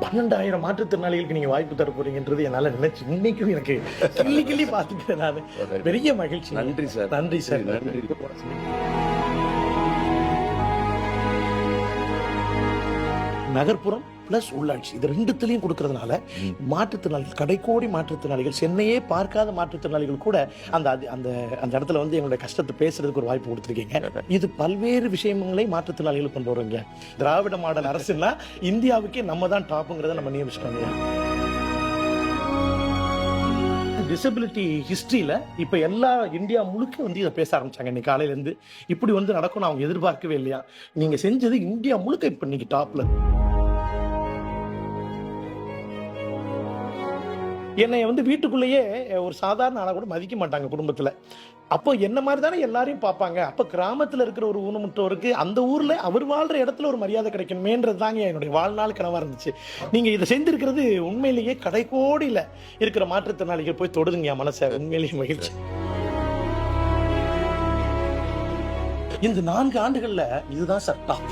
12,000 மாற்றுத்திறனாளிகளுக்கு நீங்க வாய்ப்பு தர போறீங்கன்றது என்னால நினைச்சு இன்னைக்கும் எனக்கு கிள்ளி பார்த்துட்டேன் நான். பெரிய மகிழ்ச்சி. நன்றி சார். நன்றி சார். நன்றி. நகர்ப்புறம் பிளஸ் உள்ளாட்சி இது ரெண்டுத்திலையும் கொடுக்கறதுனால மாற்றுத்திறனாளிகள், கடைக்கோடி மாற்றுத்திறனாளிகள், சென்னையே பார்க்காத மாற்றுத்திறனாளிகள் கூட அந்த அந்த அந்த இடத்துல வந்து எங்களுடைய கஷ்டத்தை பேசுறதுக்கு ஒரு வாய்ப்பு கொடுத்துருக்கீங்க. இது பல்வேறு விஷயங்களை மாற்றுத்திறனாளிகள் கொண்டு வருங்க. திராவிட மாடல் அரசுன்னா இந்தியாவுக்கே நம்ம தான் டாப்புங்கிறத நம்ம நியமிச்சிட்டோங்க. டிசபிலிட்டி ஹிஸ்டரியில இப்ப எல்லா இந்தியா முழுக்க வந்து இதை பேச ஆரம்பிச்சாங்க. இன்னைக்கு காலையில இருந்து இப்படி வந்து நடக்கும் அவங்க எதிர்பார்க்கவே இல்லையா. நீங்க செஞ்சது இந்தியா முழுக்க இப்ப இன்னைக்கு டாப்ல. என்னை வந்து வீட்டுக்குள்ளேயே ஒரு சாதாரண ஆளா கூட மதிக்க மாட்டாங்க குடும்பத்துல. அப்போ என்ன மாதிரி தானே எல்லாரையும் பார்ப்பாங்க. அப்ப கிராமத்துல இருக்கிற ஒரு ஊனமுற்றவருக்கு அந்த ஊர்ல அவர் வாழ்ற இடத்துல ஒரு மரியாதை கிடைக்கணுமேன்றது தாங்க என்னுடைய வாழ்நாள் கனவா இருந்துச்சு. நீங்க இதை செஞ்சிருக்கிறது உண்மையிலேயே கடைக்கோடியில இருக்கிற மாற்றுத்திறனாளிகள் போய் தொடுதுங்க என் மனசை. உண்மையிலேயே மகிழ்ச்சி. இந்த 4 ஆண்டுகள்ல இதுதான் சார் டாப்.